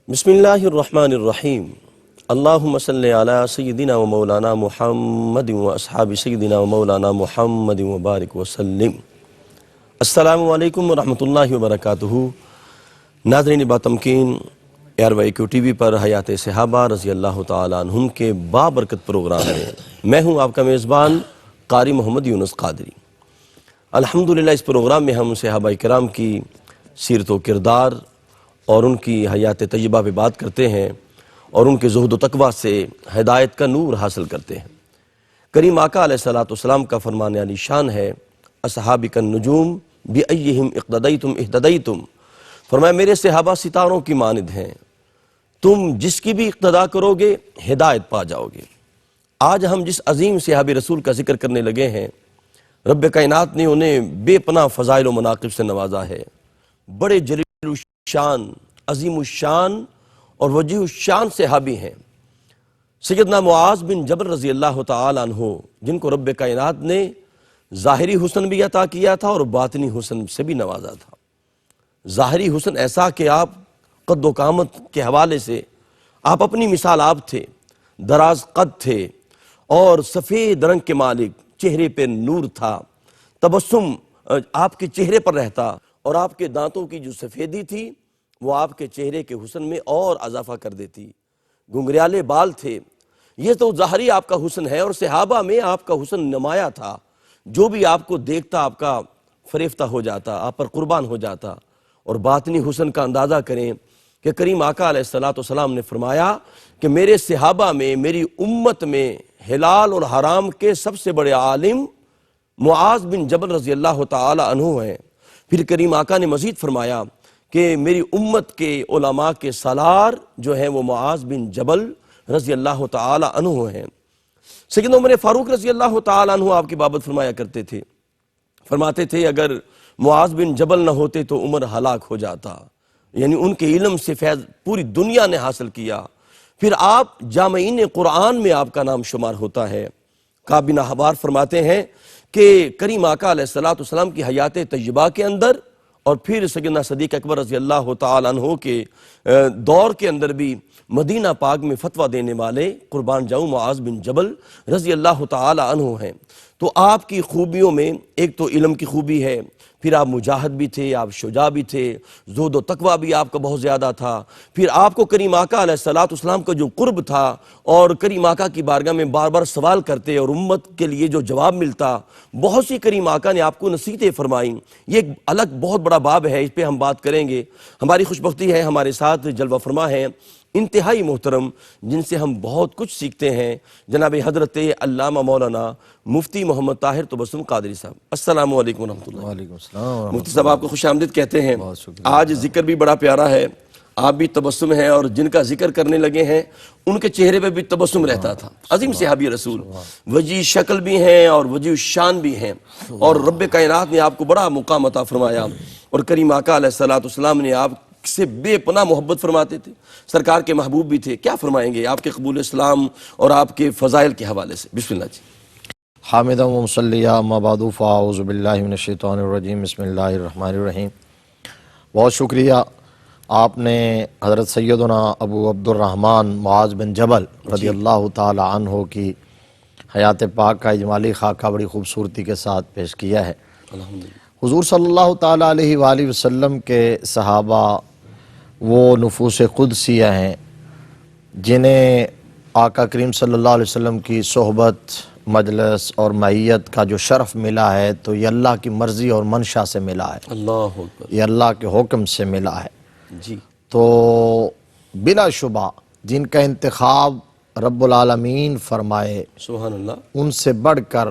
بسم اللہ الرحمن الرحیم اللہم صلی علی سیدنا و مولانا محمد و اصحاب سیدنا و مولانا محمد و بارک وسلم۔ السلام علیکم ورحمۃ اللہ وبرکاتہ۔ ناظرین باتمکین، ARY ٹی وی پر حیات صحابہ رضی اللہ تعالیٰ عنہم کے بابرکت پروگرام میں میں ہوں آپ کا میزبان قاری محمد یونس قادری۔ الحمدللہ اس پروگرام میں ہم صحابہ کرام کی سیرت و کردار اور ان کی حیات طیبہ پہ بات کرتے ہیں اور ان کے زہد و تقویٰ سے ہدایت کا نور حاصل کرتے ہیں۔ کریم آقا علیہ السلام کا فرمان علی شان ہے، اصحابک النجوم بأیہم اقتدیتم اہتدیتم، فرمایا میرے صحابہ ستاروں کی مانند ہیں، تم جس کی بھی اقتداء کرو گے ہدایت پا جاؤ گے۔ آج ہم جس عظیم صحابی رسول کا ذکر کرنے لگے ہیں، رب کائنات نے انہیں بے پناہ فضائل و مناقب سے نوازا ہے۔ بڑے جلیل الشان، عظیم الشان اور وجیہ الشان صحابی ہیں۔ سیدنا معاذ بن جبل رضی اللہ تعالیٰ عنہ، جن کو رب کائنات نے ظاہری حسن بھی عطا کیا تھا اور باطنی حسن سے بھی نوازا تھا۔ ظاہری حسن ایسا کہ آپ قد و قامت کے حوالے سے آپ اپنی مثال آپ تھے، دراز قد تھے اور سفید رنگ کے مالک، چہرے پہ نور تھا، تبسم آپ کے چہرے پر رہتا اور آپ کے دانتوں کی جو سفیدی تھی وہ آپ کے چہرے کے حسن میں اور اضافہ کر دیتی۔ گنگریالے بال تھے، یہ تو ظاہری آپ کا حسن ہے، اور صحابہ میں آپ کا حسن نمایاں تھا۔ جو بھی آپ کو دیکھتا آپ کا فریفتہ ہو جاتا، آپ پر قربان ہو جاتا۔ اور باطنی حسن کا اندازہ کریں کہ کریم آقا علیہ السلام نے فرمایا کہ میرے صحابہ میں، میری امت میں حلال اور حرام کے سب سے بڑے عالم معاذ بن جبل رضی اللہ تعالی عنہ ہیں۔ پھر کریم آقا نے مزید فرمایا کہ میری امت کے علماء کے سالار جو ہیں وہ معاذ بن جبل رضی اللہ تعالی عنہ ہیں۔ سیدنا عمر فاروق رضی اللہ تعالی عنہ آپ کی بابت فرمایا کرتے تھے، فرماتے تھے اگر معاذ بن جبل نہ ہوتے تو عمر ہلاک ہو جاتا، یعنی ان کے علم سے فیض پوری دنیا نے حاصل کیا۔ پھر آپ جامعین قرآن میں آپ کا نام شمار ہوتا ہے۔ کعب بن احبار فرماتے ہیں کہ کریم آقا علیہ السلام کی حیات طیبہ کے اندر اور پھر سیدنا صدیق اکبر رضی اللہ تعالیٰ عنہ کے دور کے اندر بھی مدینہ پاک میں فتویٰ دینے والے قربان جاؤں معاذ بن جبل رضی اللہ تعالیٰ عنہ ہیں۔ تو آپ کی خوبیوں میں ایک تو علم کی خوبی ہے، پھر آپ مجاہد بھی تھے، آپ شجاع بھی تھے، زہد و تقویٰ بھی آپ کا بہت زیادہ تھا۔ پھر آپ کو کریم آقا علیہ السلام کا جو قرب تھا اور کریم آقا کی بارگاہ میں بار بار سوال کرتے اور امت کے لیے جو جواب ملتا، بہت سی کریم آقا نے آپ کو نصیحتیں فرمائیں۔ یہ ایک الگ بہت بڑا باب ہے، اس پہ ہم بات کریں گے۔ ہماری خوش بختی ہے ہمارے ساتھ جلوہ فرما ہیں انتہائی محترم، جن سے ہم بہت کچھ سیکھتے ہیں، جناب حضرت علامہ مولانا مفتی محمد طاہر تبسم قادری صاحب۔ السلام علیکم ورحمۃ اللہ۔ وعلیکم السلام۔ مفتی صاحب آپ کو خوش آمدید کہتے ہیں۔ بہت شکریہ۔ آج ذکر بھی بڑا پیارا ہے، آپ بھی تبسم ہیں اور جن کا ذکر کرنے لگے ہیں ان کے چہرے پہ بھی تبسم رہتا تھا۔ عظیم صحابی رسول، وجیہ شکل بھی ہیں اور وجیہ شان بھی ہیں، اور رب کائنات نے آپ کو بڑا مقام عطا فرمایا، اور کریم آقا علیہ السلام نے آپ سے بے پناہ محبت فرماتے تھے، سرکار کے محبوب بھی تھے۔ کیا فرمائیں گے آپ کے قبول اسلام اور آپ کے فضائل کے حوالے سے؟ بسم اللہ جی۔ حامدہ و مصلیہ اما بعد فاعوذ باللہ من الشیطان الرجیم، بسم اللہ الرحمن الرحیم۔ بہت شکریہ، آپ نے حضرت سیدنا ابو عبد الرحمن معاذ بن جبل رضی اللہ تعالی عنہ کی حیات پاک کا اجمالی خاکہ بڑی خوبصورتی کے ساتھ پیش کیا ہے۔ حضور صلی اللہ تعالی علیہ وآلہ وسلم کے صحابہ وہ نفوس قدسیہ ہیں جنہیں آقا کریم صلی اللہ علیہ وسلم کی صحبت، مجلس اور معیت کا جو شرف ملا ہے تو یہ اللہ کی مرضی اور منشا سے ملا ہے، اللہ اکبر، یہ اللہ کے حکم سے ملا ہے۔ جی تو بلا شبہ جن کا انتخاب رب العالمین فرمائے، سبحان اللہ، ان سے بڑھ کر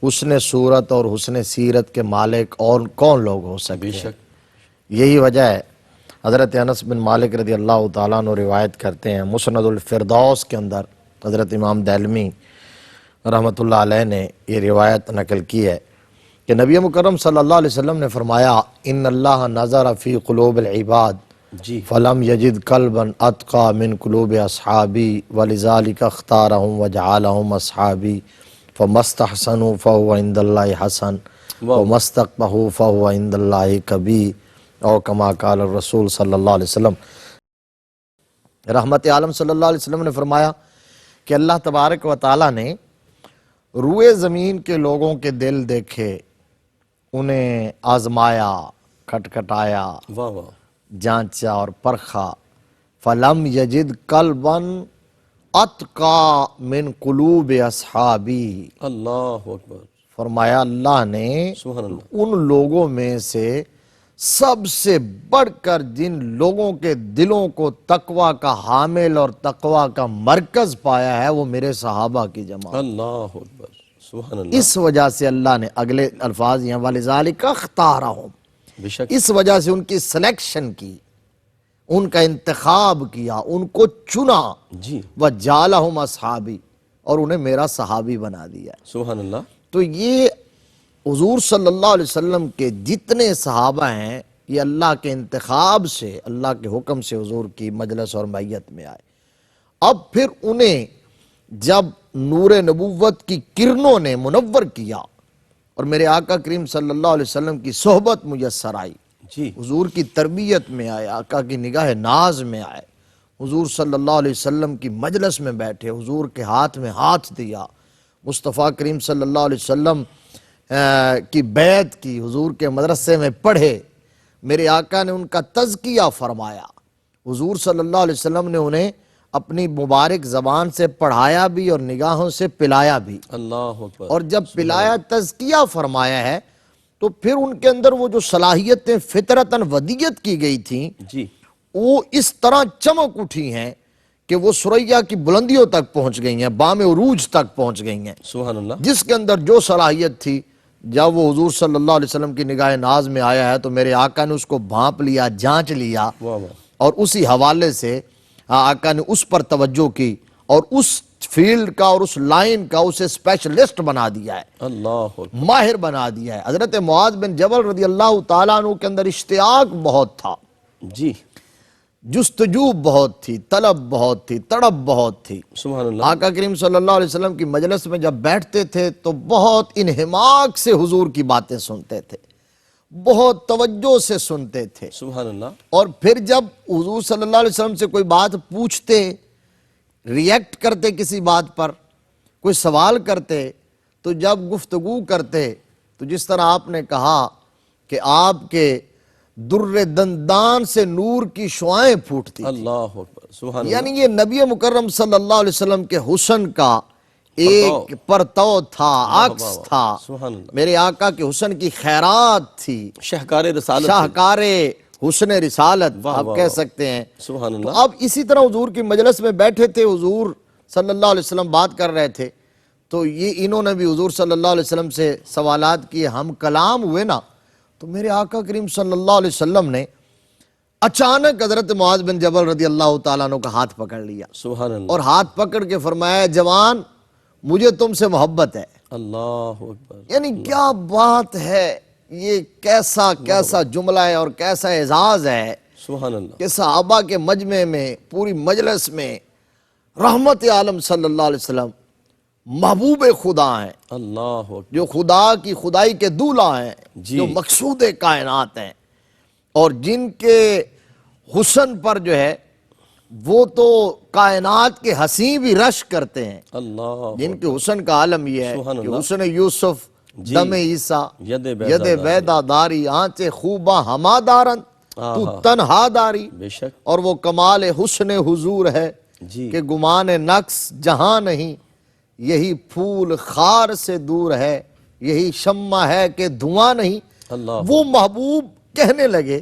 حسن صورت اور حسن سیرت کے مالک اور کون لوگ ہو سکتے بے ہیں۔ شک، یہی وجہ ہے حضرت انس بن مالک رضی اللہ تعالیٰ عنہ روایت کرتے ہیں، مسند الفردوس کے اندر حضرت امام دہلمی رحمۃ اللہ علیہ نے یہ روایت نقل کی ہے کہ نبی مکرم صلی اللہ علیہ وسلم نے فرمایا ان اللہ نظر فی قلوب العباد جی فلم یجد قلبا اتقى من قلوب اصحابی ولذلك اختارهم وجعلهم اصحابی فما استحسنوا فهو عند اللہ حسن وما استقبحوا فهو عند اللہ کبیر، او کما قال الرسول صلی اللہ علیہ وسلم۔ رحمت عالم صلی اللہ علیہ وسلم نے فرمایا کہ اللہ تبارک و تعالیٰ نے روئے زمین کے لوگوں کے دل دیکھے، انہیں آزمایا، کھٹکھٹایا، واہ واہ، جانچا اور پرکھا، فلم یجد قلبا اتقا من قلوب اصحابی، اللہ اکبر، فرمایا اللہ نے سبحان اللہ، ان لوگوں میں سے سب سے بڑھ کر جن لوگوں کے دلوں کو تقوی کا حامل اور تقوی کا مرکز پایا ہے وہ میرے صحابہ کی جماعت۔ اللہ اکبر، سبحان اللہ، اس وجہ سے اللہ نے اگلے الفاظ یہاں وَلِذَالِكَ اخْتَارَهُمْ، بے شک، اس وجہ سے ان کی سلیکشن کی، ان کا انتخاب کیا، ان کو چنا، جی، وَجَعَلَهُمْ أَصْحَابِي، اور انہیں میرا صحابی بنا دیا۔ سبحان اللہ، تو یہ حضور صلی اللہ علیہ وسلم کے جتنے صحابہ ہیں یہ اللہ کے انتخاب سے، اللہ کے حکم سے حضور کی مجلس اور معیت میں آئے۔ اب پھر انہیں جب نور نبوت کی کرنوں نے منور کیا اور میرے آقا کریم صلی اللہ علیہ وسلم کی صحبت میسر آئی، جی، حضور کی تربیت میں آئے، آقا کی نگاہ ناز میں آئے، حضور صلی اللہ علیہ وسلم کی مجلس میں بیٹھے، حضور کے ہاتھ میں ہاتھ دیا، مصطفیٰ کریم صلی اللہ علیہ وسلم کی بیعت کی، حضور کے مدرسے میں پڑھے، میرے آقا نے ان کا تزکیہ فرمایا، حضور صلی اللہ علیہ وسلم نے انہیں اپنی مبارک زبان سے پڑھایا بھی اور نگاہوں سے پلایا بھی، اللہ اکبر، اور جب پلایا تزکیہ فرمایا ہے تو پھر ان کے اندر وہ جو صلاحیتیں فطرتاً ودیت کی گئی تھیں جی، وہ اس طرح چمک اٹھی ہیں کہ وہ ثریا کی بلندیوں تک پہنچ گئی ہیں، بام عروج تک پہنچ گئی ہیں۔ سبحان اللہ، جس کے اندر جو صلاحیت تھی جب وہ حضور صلی اللہ علیہ وسلم کی نگاہ ناز میں آیا ہے تو میرے آقا نے اس کو بھانپ لیا، جانچ لیا، واہ واہ، اور اسی حوالے سے آقا نے اس پر توجہ کی اور اس فیلڈ کا اور اس لائن کا اسے اسپیشلسٹ بنا دیا ہے، اللہ اکبر، ماہر بنا دیا ہے۔ حضرت معاذ بن جبل رضی اللہ تعالیٰ عنہ کے اندر اشتیاق بہت تھا، جی، جستجو بہت تھی، طلب بہت تھی، تڑپ بہت تھی۔ سبحان اللہ، آقا کریم صلی اللہ علیہ وسلم کی مجلس میں جب بیٹھتے تھے تو بہت انہماک سے حضور کی باتیں سنتے تھے، بہت توجہ سے سنتے تھے، سبحان اللہ، اور پھر جب حضور صلی اللہ علیہ وسلم سے کوئی بات پوچھتے، ریئیکٹ کرتے کسی بات پر، کوئی سوال کرتے، تو جب گفتگو کرتے تو جس طرح آپ نے کہا کہ آپ کے در دندان سے نور کی شعائیں پھوٹتی، اللہ اکبر، سبحان اللہ، یعنی یہ نبی مکرم صلی اللہ علیہ وسلم کے حسن کا ایک پرتو تھا، عکس تھا، سبحان اللہ، میرے آقا کے حسن کی خیرات تھی، شہکار رسالت، شاہکار حسن رسالت واہ آپ واہ کہہ واہ، سکتے ہیں۔ سبحان تو اللہ، اب اسی طرح حضور کی مجلس میں بیٹھے تھے، حضور صلی اللہ علیہ وسلم بات کر رہے تھے تو یہ انہوں نے بھی حضور صلی اللہ علیہ وسلم سے سوالات کیے، ہم کلام ہوئے نا، تو میرے آقا کریم صلی اللہ علیہ وسلم نے اچانک حضرت معاذ بن جبل رضی اللہ تعالیٰ عنہ کا ہاتھ پکڑ لیا سبحان اللہ، اور ہاتھ پکڑ کے فرمایا، جوان مجھے تم سے محبت ہے۔ اللہ اکبر، یعنی کیا بات ہے، یہ کیسا جملہ ہے اور کیسا اعزاز ہے سبحان اللہ، کہ صحابہ کے مجمع میں، پوری مجلس میں رحمت عالم صلی اللہ علیہ وسلم محبوب خدا ہیں، اللہ اکبر، جو خدا کی خدائی کے دولہ ہیں، جی، جو مقصود کائنات ہیں، اور جن کے حسن پر جو ہے وہ تو کائنات کے حسین بھی رشک کرتے ہیں، اللہ، جن کے حسن کا عالم یہ ہے سبحان کہ اللہ، حسن یوسف جی، دم عیسیٰ ید ید بیدا داری آنچ خوبہ ہما دارن تو تنہا داری، بے شک، اور وہ کمال حسن حضور ہے جی، کہ گمان نقص جہاں نہیں، یہی پھول خار سے دور ہے، یہی شمع ہے کہ دھواں نہیں۔ اللہ، وہ محبوب کہنے لگے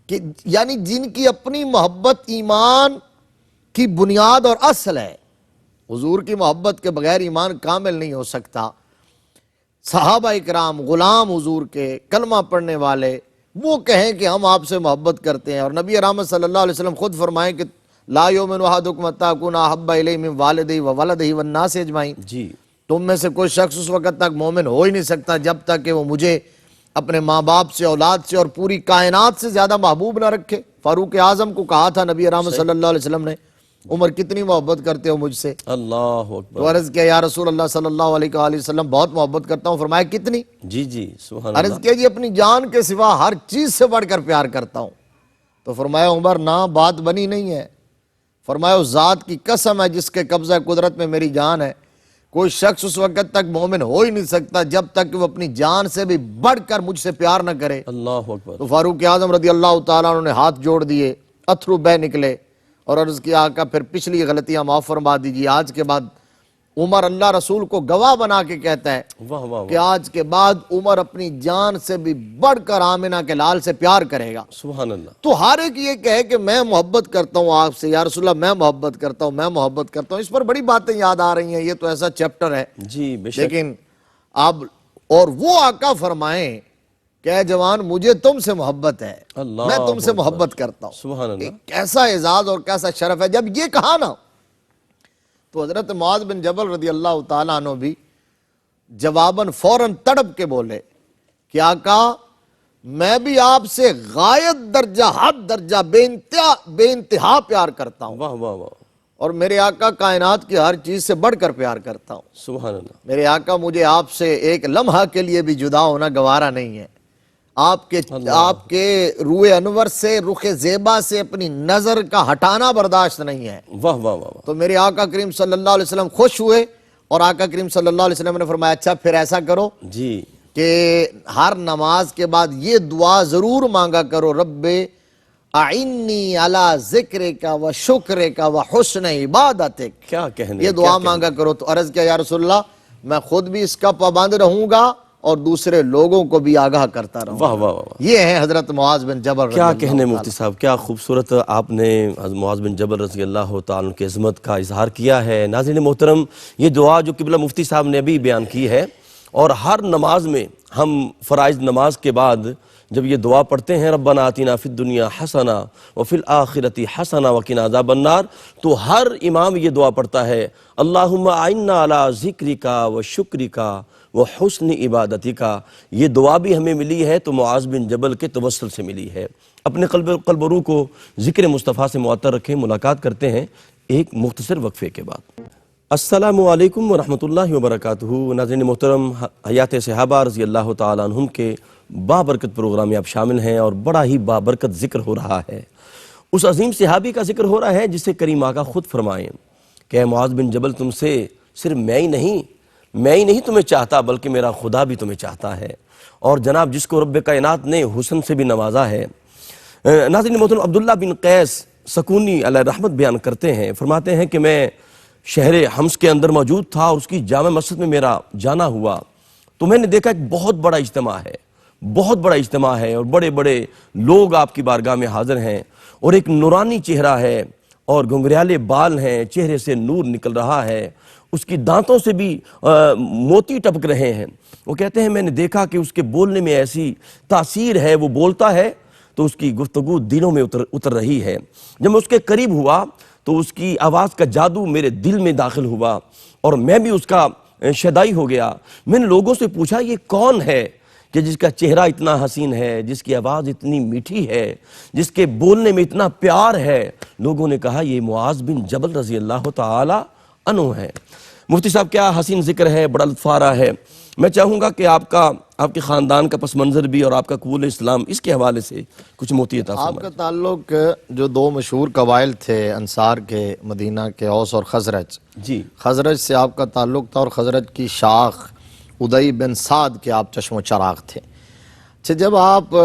کہ یعنی جن کی اپنی محبت ایمان کی بنیاد اور اصل ہے، حضور کی محبت کے بغیر ایمان کامل نہیں ہو سکتا۔ صحابہ اکرام غلام حضور کے، کلمہ پڑھنے والے، وہ کہیں کہ ہم آپ سے محبت کرتے ہیں، اور نبی رحمت صلی اللہ علیہ وسلم خود فرمائیں کہ لا یؤمن احدکم حتی اکون احب الیہ من والدہ وولدہ والناس اجمعین، جی، تم میں سے کوئی شخص اس وقت تک مومن ہو ہی نہیں سکتا جب تک کہ وہ مجھے اپنے ماں باپ سے، اولاد سے اور پوری کائنات سے زیادہ محبوب نہ رکھے۔ فاروق اعظم کو کہا تھا نبی رحمت صلی اللہ علیہ وسلم نے، عمر کتنی محبت کرتے ہو مجھ سے؟ اللہ تو اکبر، عرض کیا یا رسول اللہ صلی اللہ علیہ وآلہ وسلم بہت محبت کرتا ہوں، فرمایا کتنی؟ جی جی، سبحان عرض اللہ، کیا جی اپنی جان کے سوا ہر چیز سے بڑھ کر پیار کرتا ہوں۔ تو فرمایا عمر نا، بات بنی نہیں ہے، فرمایا اس ذات کی قسم ہے جس کے قبضہ قدرت میں میری جان ہے، کوئی شخص اس وقت تک مومن ہو ہی نہیں سکتا جب تک کہ وہ اپنی جان سے بھی بڑھ کر مجھ سے پیار نہ کرے۔ اللہ اکبر۔ تو فاروق اعظم رضی اللہ تعالیٰ عنہ نے ہاتھ جوڑ دیے، اتھرو بہ نکلے اور عرض کیا آقا پھر پچھلی غلطیاں معاف فرما دیجیے۔ آج کے بعد عمر اللہ رسول کو گواہ بنا کے کہتا ہے واہ واہ کہ آج کے بعد عمر اپنی جان سے بھی بڑھ کر آمنہ کے لال سے پیار کرے گا۔ سبحان اللہ۔ تو ہر ایک یہ کہے کہ میں محبت کرتا ہوں آپ سے یا رسول اللہ، میں محبت کرتا ہوں، میں محبت کرتا ہوں، اس پر بڑی باتیں یاد آ رہی ہیں۔ یہ تو ایسا چیپٹر ہے، جی بے شک۔ لیکن اب اور وہ آقا فرمائیں کہ اے جوان مجھے تم سے محبت ہے، اللہ میں تم سے اکبر۔ محبت کرتا ہوں۔ سبحان اللہ۔ ایک کیسا اعزاز اور کیسا شرف ہے۔ جب یہ کہا نا تو حضرت معاذ بن جبل رضی اللہ تعالیٰ عنہ بھی جواباً فوراً تڑپ کے بولے کہ آقا میں بھی آپ سے غایت درجہ، حد درجہ، بے انتہا پیار کرتا ہوں، واہ واہ واہ۔ اور میرے آقا کائنات کی ہر چیز سے بڑھ کر پیار کرتا ہوں۔ سبحان اللہ۔ میرے آقا مجھے آپ سے ایک لمحہ کے لیے بھی جدا ہونا گوارا نہیں ہے۔ آپ کے روح انور سے، رخ زیبا سے اپنی نظر کا ہٹانا برداشت نہیں ہے۔ واہ واہ واہ۔ تو میرے آقا کریم صلی اللہ علیہ وسلم خوش ہوئے اور آقا کریم صلی اللہ علیہ وسلم نے فرمایا اچھا پھر ایسا کرو جی کہ ہر نماز کے بعد یہ دعا ضرور مانگا کرو، رب اعنی علی ذکرک و شکرک و حسن عبادتک۔ کیا کہنے، یہ دعا مانگا کرو۔ تو عرض کیا یا رسول اللہ میں خود بھی اس کا پابند رہوں گا اور دوسرے لوگوں کو بھی آگاہ کرتا رہوں گا۔ واہ واہ واہ۔ یہ ہیں حضرت معاذ بن جبل رضی کیا اللہ کہنے تعالیٰ۔ مفتی صاحب، کیا خوبصورت آپ نے حضرت معاذ بن جبل رضی اللہ تعالیٰ عنہ کی عظمت کا اظہار کیا ہے۔ ناظرین محترم، یہ دعا جو قبلہ مفتی صاحب نے ابھی بیان کی ہے، اور ہر نماز میں ہم فرائض نماز کے بعد جب یہ دعا پڑھتے ہیں ربنا آتنا فی الدنیا حسنہ وفی الآخرۃ حسنہ وقنا عذاب النار، تو ہر امام یہ دعا پڑھتا ہے اللہم اعنا علی ذکرک و شکرک و حسن عبادتک۔ یہ دعا بھی ہمیں ملی ہے تو معاذ بن جبل کے توسل سے ملی ہے۔ اپنے قلب و روح کو ذکر مصطفیٰ سے معطر رکھیں۔ ملاقات کرتے ہیں ایک مختصر وقفے کے بعد۔ السلام علیکم ورحمۃ اللہ وبرکاتہ۔ ناظرین محترم، حیات صحابہ رضی اللہ تعالیٰ عنہم کے بابرکت پروگرام میں آپ شامل ہیں اور بڑا ہی بابرکت ذکر ہو رہا ہے۔ اس عظیم صحابی کا ذکر ہو رہا ہے جسے کریم آقا خود فرمائیں کہ اے معاذ بن جبل تم سے صرف میں ہی نہیں تمہیں چاہتا بلکہ میرا خدا بھی تمہیں چاہتا ہے، اور جناب جس کو رب کائنات نے حسن سے بھی نوازا ہے۔ ناظرین محترم، عبداللہ بن قیس سکونی علیہ رحمت بیان کرتے ہیں، فرماتے ہیں کہ میں شہر حمص کے اندر موجود تھا اور اس کی جامع مسجد میں میرا جانا ہوا تو میں نے دیکھا ایک بہت بڑا اجتماع ہے اور بڑے بڑے لوگ آپ کی بارگاہ میں حاضر ہیں، اور ایک نورانی چہرہ ہے اور گھنگریالے بال ہیں، چہرے سے نور نکل رہا ہے، اس کی دانتوں سے بھی موتی ٹپک رہے ہیں۔ وہ کہتے ہیں میں نے دیکھا کہ اس کے بولنے میں ایسی تاثیر ہے، وہ بولتا ہے تو اس کی گفتگو دلوں میں اتر رہی ہے۔ جب میں اس کے قریب ہوا تو اس کی آواز کا جادو میرے دل میں داخل ہوا اور میں بھی اس کا شیدائی ہو گیا۔ میں نے لوگوں سے پوچھا یہ کون ہے کہ جس کا چہرہ اتنا حسین ہے، جس کی آواز اتنی میٹھی ہے، جس کے بولنے میں اتنا پیار ہے؟ لوگوں نے کہا یہ معاذ بن جبل رضی اللہ تعالی عنہ ہے۔ مفتی صاحب کیا حسین ذکر ہے، بڑا لطف آ رہا ہے۔ میں چاہوں گا کہ آپ کے خاندان کا پس منظر بھی اور آپ کا قبول اسلام اس کے حوالے سے کچھ موتی عطا فرمائیں۔ آپ کا تعلق جو دو مشہور قبائل تھے انصار کے، مدینہ کے، اوس اور خزرج، جی خزرج سے آپ کا تعلق تھا اور خزرج کی شاخ ادئی بن سعد کے آپ چشم و چراغ تھے۔ اچھا، جب آپ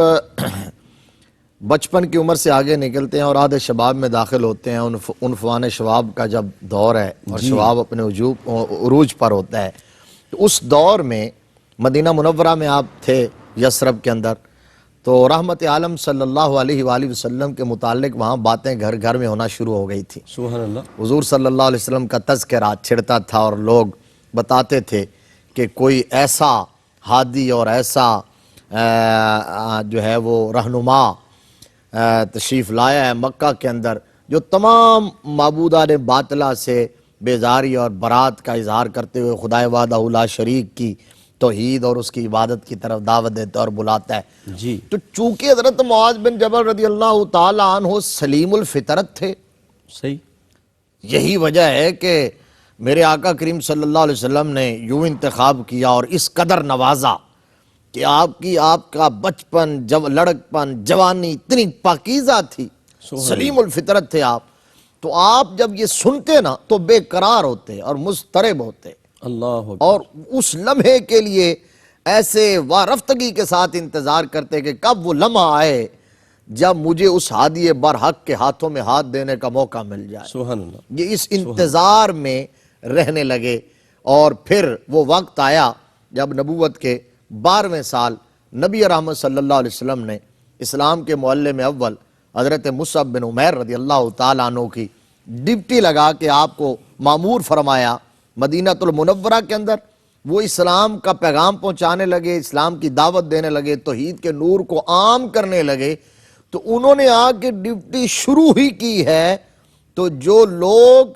بچپن کی عمر سے آگے نکلتے ہیں اور آدھے شباب میں داخل ہوتے ہیں، عنفوان شباب کا جب دور ہے اور شباب اپنے عروج پر ہوتا ہے، تو اس دور میں مدینہ منورہ میں آپ تھے یثرب کے اندر، تو رحمت عالم صلی اللہ علیہ وآلہ وسلم کے متعلق وہاں باتیں گھر گھر میں ہونا شروع ہو گئی تھی۔ سبحان اللہ۔ حضور صلی اللہ علیہ وسلم کا تذکرہ چھڑتا تھا اور لوگ بتاتے تھے کہ کوئی ایسا ہادی اور ایسا جو ہے وہ رہنما تشریف لایا ہے مکہ کے اندر جو تمام معبودان باطلہ سے بیزاری اور برات کا اظہار کرتے ہوئے خدائے وحدہ لا شریک کی توحید اور اس کی عبادت کی طرف دعوت دیتا اور بلاتا ہے۔ جی تو چونکہ حضرت معاذ بن جبل رضی اللہ تعالی عنہ سلیم الفطرت تھے، صحیح، یہی وجہ ہے کہ میرے آقا کریم صلی اللہ علیہ وسلم نے یوں انتخاب کیا اور اس قدر نوازا کہ آپ کا بچپن، لڑکپن، جوانی اتنی پاکیزہ تھی، سلیم الفطرت تھے آپ، تو آپ جب یہ سنتے نا تو بے قرار ہوتے اور مضطرب ہوتے، اللہ اکبر، اور اس لمحے کے لیے ایسے وارفتگی کے ساتھ انتظار کرتے کہ کب وہ لمحہ آئے جب مجھے اس ہادی برحق کے ہاتھوں میں ہاتھ دینے کا موقع مل جائے۔ سبحان اللہ، یہ اس انتظار میں رہنے لگے، اور پھر وہ وقت آیا جب نبوت کے 12ویں سال نبی رحمت صلی اللہ علیہ وسلم نے اسلام کے معلم اول حضرت مصعب بن عمیر رضی اللہ تعالیٰ عنہ کی ڈپٹی لگا کے آپ کو مامور فرمایا مدینہ المنورہ کے اندر۔ وہ اسلام کا پیغام پہنچانے لگے، اسلام کی دعوت دینے لگے، توحید کے نور کو عام کرنے لگے۔ تو انہوں نے آ کے ڈپٹی شروع ہی کی ہے، تو جو لوگ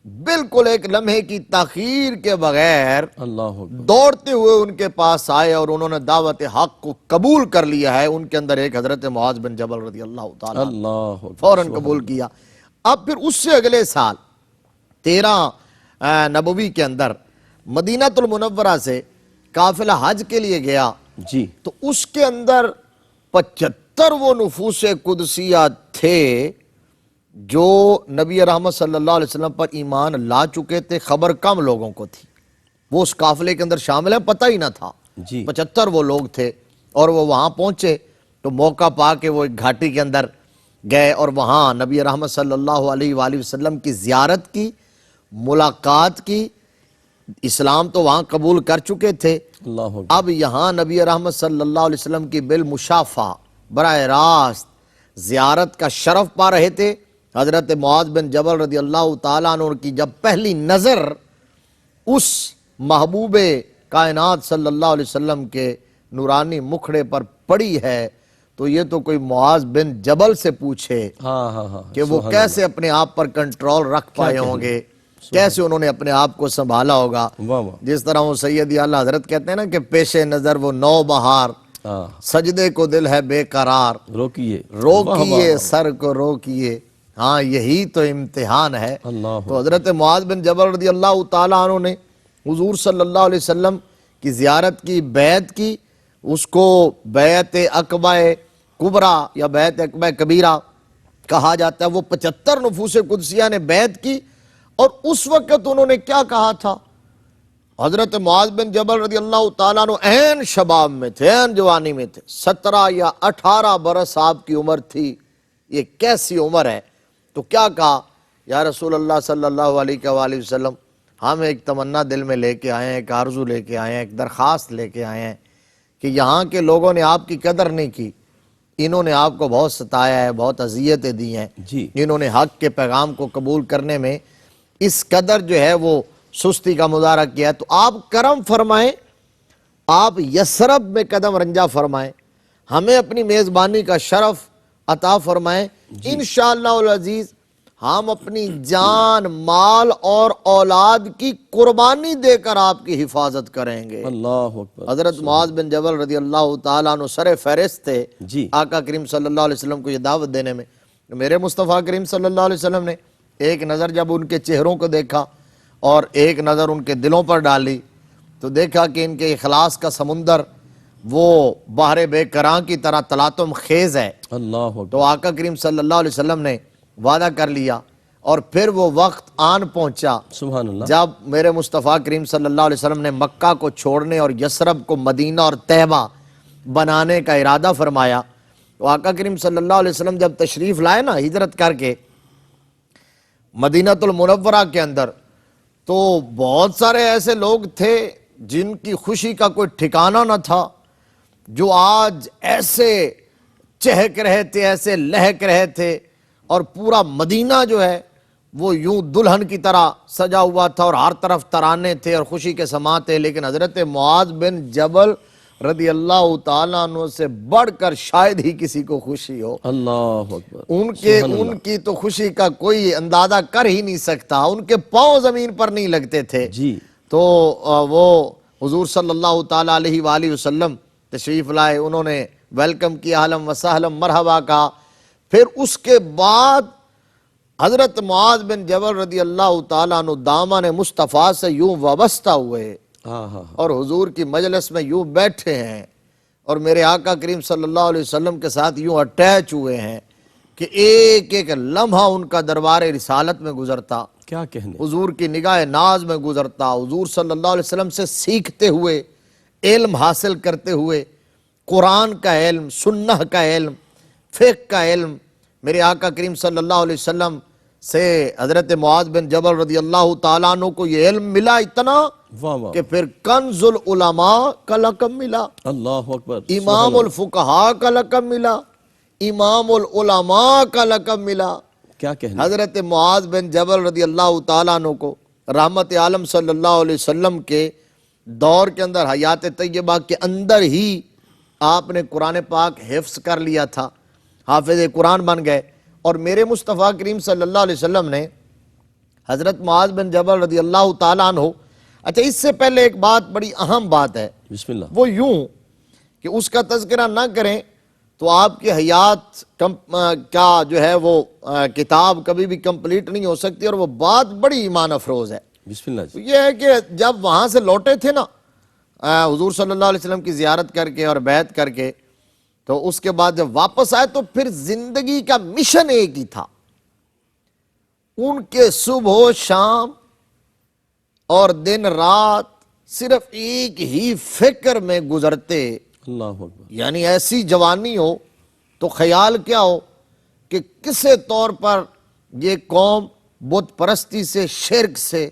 بالکل ایک لمحے کی تاخیر کے بغیر اللہ اکبر، دوڑتے ہوئے ان کے پاس آئے اور انہوں نے دعوت حق کو قبول کر لیا ہے، ان کے اندر ایک حضرت معاذ بن جبل رضی اللہ تعالیٰ عنہ اللہ اکبر، فوراً قبول کیا۔ اب پھر اس سے اگلے سال 13 نبوی کے اندر مدینہ المنورہ سے قافلہ حج کے لیے گیا، جی، تو اس کے اندر 75 وہ نفوس قدسیہ تھے جو نبی رحمت صلی اللہ علیہ وسلم پر ایمان لا چکے تھے، خبر کم لوگوں کو تھی، وہ اس قافلے کے اندر شامل ہیں، پتہ ہی نہ تھا۔ جی، 75 وہ لوگ تھے، اور وہ وہاں پہنچے تو موقع پا کے وہ ایک گھاٹی کے اندر گئے، اور وہاں نبی رحمت صلی اللہ علیہ وآلہ وسلم کی زیارت کی، ملاقات کی۔ اسلام تو وہاں قبول کر چکے تھے، اللہ اکبر، اب یہاں نبی رحمت صلی اللہ علیہ وسلم کی بالمشافہ براہ راست زیارت کا شرف پا رہے تھے۔ حضرت معاذ بن جبل رضی اللہ تعالیٰ عنہ کی جب پہلی نظر اس محبوب کائنات صلی اللہ علیہ وسلم کے نورانی مکھڑے پر پڑی ہے، تو یہ تو کوئی معاذ بن جبل سے پوچھے ہاں ہاں ہاں، کہ وہ کیسے اپنے آپ پر کنٹرول رکھ پائے ہوں گے، کیسے انہوں نے اپنے آپ کو سنبھالا ہوگا۔ واہ واہ، جس طرح وہ سیدی اعلیٰ حضرت کہتے ہیں نا کہ پیش نظر وہ نو بہار، ہاں، سجدے کو دل ہے بے قرار، روکیے، روکیے سر کو روکیے، ہاں یہی تو امتحان ہے۔ اللہ تو حضرت معاذ بن جبل رضی اللہ تعالیٰ عنہ نے حضور صلی اللہ علیہ وسلم کی زیارت کی، بیعت کی، اس کو بیعت عقبہ کبریٰ یا بیعت عقبہ کبیرہ کہا جاتا ہے۔ وہ 75 نفوس قدسیہ نے بیعت کی، اور اس وقت انہوں نے کیا کہا تھا؟ حضرت معاذ بن جبل رضی اللہ تعالیٰ عنہ عین شباب میں تھے، عین جوانی میں تھے، 17 یا 18 برس آپ کی عمر تھی۔ یہ کیسی عمر ہے؟ تو کیا کہا؟ یا رسول اللہ صلی اللہ علیہ وآلہ وسلم، ہم ایک تمنا دل میں لے کے آئے ہیں، ایک آرزو لے کے آئے ہیں، ایک درخواست لے کے آئے ہیں کہ یہاں کے لوگوں نے آپ کی قدر نہیں کی، انہوں نے آپ کو بہت ستایا ہے، بہت اذیتیں دی ہیں، جی، انہوں نے حق کے پیغام کو قبول کرنے میں اس قدر جو ہے وہ سستی کا مظاہرہ کیا ہے، تو آپ کرم فرمائیں، آپ یثرب میں قدم رنجہ فرمائیں، ہمیں اپنی میزبانی کا شرف عطا فرمائیں، انشاءاللہ العزیز ہم اپنی جان، مال اور اولاد کی قربانی دے کر آپ کی حفاظت کریں گے۔ اللہ اکبر، حضرت معاذ بن جبل رضی اللہ تعالیٰ عنہ سر فہرست تھے جی، آقا کریم صلی اللہ علیہ وسلم کو یہ دعوت دینے میں۔ میرے مصطفیٰ کریم صلی اللہ علیہ وسلم نے ایک نظر جب ان کے چہروں کو دیکھا اور ایک نظر ان کے دلوں پر ڈالی، تو دیکھا کہ ان کے اخلاص کا سمندر وہ بحر بے کراں کی طرح تلاطم خیز ہے۔ اللہ اکبر، تو آقا کریم صلی اللہ علیہ وسلم نے وعدہ کر لیا، اور پھر وہ وقت آن پہنچا سبحان اللہ، جب میرے مصطفیٰ کریم صلی اللہ علیہ وسلم نے مکہ کو چھوڑنے اور یثرب کو مدینہ اور طیبہ بنانے کا ارادہ فرمایا۔ تو آقا کریم صلی اللہ علیہ وسلم جب تشریف لائے نا ہجرت کر کے مدینہ المنورہ کے اندر، تو بہت سارے ایسے لوگ تھے جن کی خوشی کا کوئی ٹھکانہ نہ تھا، جو آج ایسے چہک رہے تھے، ایسے لہک رہے تھے، اور پورا مدینہ جو ہے وہ یوں دلہن کی طرح سجا ہوا تھا، اور ہر طرف ترانے تھے اور خوشی کے سماع تھے۔ لیکن حضرت معاذ بن جبل رضی اللہ تعالیٰ عنہ سے بڑھ کر شاید ہی کسی کو خوشی ہو۔ اللہ اکبر، ان کی تو خوشی کا کوئی اندازہ کر ہی نہیں سکتا، ان کے پاؤں زمین پر نہیں لگتے تھے۔ جی، تو وہ حضور صلی اللہ تعالیٰ علیہ وآلہ وسلم تشریف لائے، انہوں نے ویلکم کیا، اہلاً و سہلاً مرحبا کہا۔ پھر اس کے بعد حضرت معاذ بن جبل رضی اللہ تعالیٰ عنہ دامن مصطفیٰ سے یوں وابستہ ہوئے ہاں ہاں، اور حضور کی مجلس میں یوں بیٹھے ہیں، اور میرے آقا کریم صلی اللہ علیہ وسلم کے ساتھ یوں اٹیچ ہوئے ہیں کہ ایک ایک لمحہ ان کا دربار رسالت میں گزرتا، کیا کہنے، حضور کی نگاہ ناز میں گزرتا، حضور صلی اللہ علیہ وسلم سے سیکھتے ہوئے، علم حاصل کرتے ہوئے، قرآن کا علم، سنہ کا علم، فقہ کا علم۔ میرے آقا کریم صلی اللہ علیہ وسلم سے حضرت معاذ بن جبل رضی اللہ تعالیٰ عنہ کو یہ علم ملا اتنا واہ واہ، کہ پھر کنز العلماء کا لقب ملا، اللہ اکبر، امام الفقہاء کا لقب ملا، امام العلماء کا لقب ملا۔ کیا کہنے، حضرت معاذ بن جبل رضی اللہ تعالیٰ عنہ کو رحمت عالم صلی اللہ علیہ وسلم کے دور کے اندر، حیات طیبہ کے اندر ہی آپ نے قرآن پاک حفظ کر لیا تھا، حافظ قرآن بن گئے۔ اور میرے مصطفیٰ کریم صلی اللہ علیہ وسلم نے حضرت معاذ بن جبل رضی اللہ تعالیٰ عنہ، اچھا اس سے پہلے ایک بات، بڑی اہم بات ہے، بسم اللہ، وہ یوں کہ اس کا تذکرہ نہ کریں تو آپ کی حیات کا جو ہے وہ کتاب کبھی بھی کمپلیٹ نہیں ہو سکتی، اور وہ بات بڑی ایمان افروز ہے۔ بسم اللہ تو جی، یہ ہے کہ جب وہاں سے لوٹے تھے نا حضور صلی اللہ علیہ وسلم کی زیارت کر کے اور بیعت کر کے، تو اس کے بعد جب واپس آئے تو پھر زندگی کا مشن ایک ہی تھا، ان کے صبح و شام اور دن رات صرف ایک ہی فکر میں گزرتے، اللہ اکبر، یعنی ایسی جوانی ہو تو خیال کیا ہو کہ کسے طور پر یہ قوم بت پرستی سے، شرک سے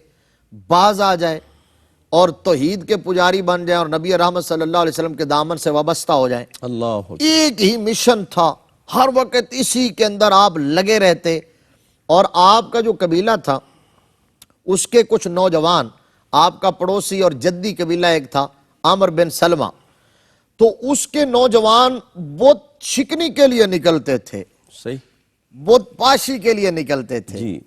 باز آ جائے اور توحید کے پجاری بن جائیں اور نبی رحمت صلی اللہ علیہ وسلم کے دامن سے وابستہ ہو جائیں۔ اللہ اکبر، ایک ہی مشن تھا، ہر وقت اسی کے اندر آپ لگے رہتے۔ اور آپ کا جو قبیلہ تھا اس کے کچھ نوجوان، آپ کا پڑوسی اور جدی قبیلہ ایک تھا عامر بن سلمہ، تو اس کے نوجوان بت شکنی کے لیے نکلتے تھے، صحیح، بت پاشی کے لیے نکلتے تھے، جی،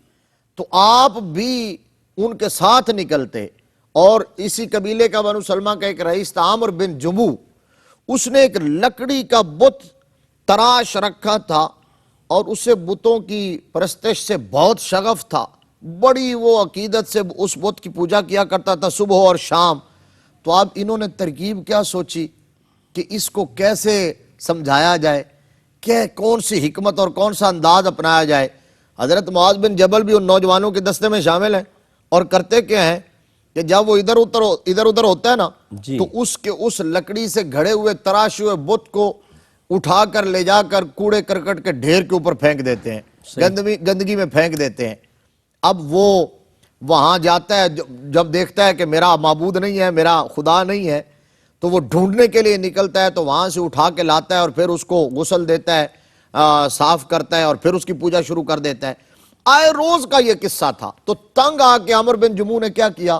تو آپ بھی ان کے ساتھ نکلتے۔ اور اسی قبیلے کا بنو سلمہ کا ایک رئیس تھا عامر بن جمو، اس نے ایک لکڑی کا بت تراش رکھا تھا اور اسے بتوں کی پرستش سے بہت شغف تھا، بڑی وہ عقیدت سے اس بت کی پوجا کیا کرتا تھا صبح اور شام۔ تو اب انہوں نے ترکیب کیا سوچی کہ اس کو کیسے سمجھایا جائے، کہ کون سی حکمت اور کون سا انداز اپنایا جائے۔ حضرت معاذ بن جبل بھی ان نوجوانوں کے دستے میں شامل ہیں، اور کرتے کیا ہیں کہ جب وہ ادھر ادھر ہوتا ہے نا، جی، تو اس لکڑی سے گھڑے ہوئے تراشے ہوئے بت کو اٹھا کر لے جا کر کوڑے کرکٹ کے ڈھیر کے اوپر پھینک دیتے ہیں، گندگی میں پھینک دیتے ہیں۔ اب وہ وہاں جاتا ہے، جب دیکھتا ہے کہ میرا معبود نہیں ہے، میرا خدا نہیں ہے، تو وہ ڈھونڈنے کے لیے نکلتا ہے، تو وہاں سے اٹھا کے لاتا ہے اور پھر اس کو غسل دیتا ہے، صاف کرتا ہے اور پھر اس کی پوجا شروع کر دیتا ہے۔ آئے روز کا یہ قصہ تھا۔ تو تنگ آ کے عمر بن جمو نے کیا کیا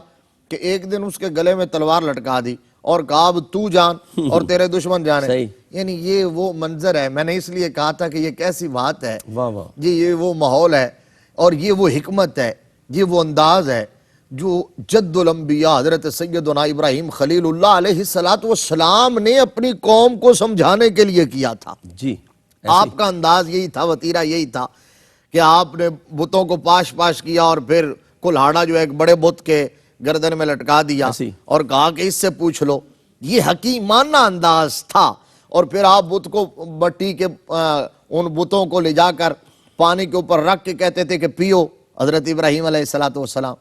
کہ ایک دن اس کے گلے میں تلوار لٹکا دی اور کہا اب تو جان اور تیرے دشمن جانے۔ صحیح، یعنی یہ وہ منظر ہے، میں نے اس لیے کہا تھا کہ یہ کیسی بات ہے، واہ واہ، جی یہ وہ ماحول ہے اور یہ وہ حکمت ہے، یہ وہ انداز ہے جو جد الانبیاء حضرت سیدنا ابراہیم خلیل اللہ علیہ السلام نے اپنی قوم کو سمجھانے کے لیے کیا تھا۔ جی، آپ کا انداز یہی تھا، وتیرہ یہی تھا کہ آپ نے بتوں کو پاش کیا اور پھر کلہاڑا جو ایک بڑے بت کے گردن میں لٹکا دیا ایسی، اور کہا کہ اس سے پوچھ لو۔ یہ حکیمانہ انداز تھا۔ اور پھر آپ بت کو مٹی کے ان بتوں کو لے جا کر پانی کے اوپر رکھ کے کہتے تھے کہ پیو، حضرت ابراہیم علیہ السلام۔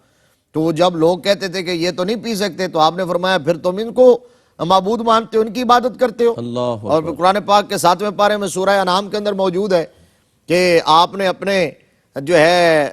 تو وہ جب لوگ کہتے تھے کہ یہ تو نہیں پی سکتے، تو آپ نے فرمایا پھر تم ان کو معبود مانتے ہو، ان کی عبادت کرتے ہو۔ اللہ اور اکبر، قرآن پاک کے 7ویں پارے میں سورہ انعام کے اندر موجود ہے کہ آپ نے اپنے جو ہے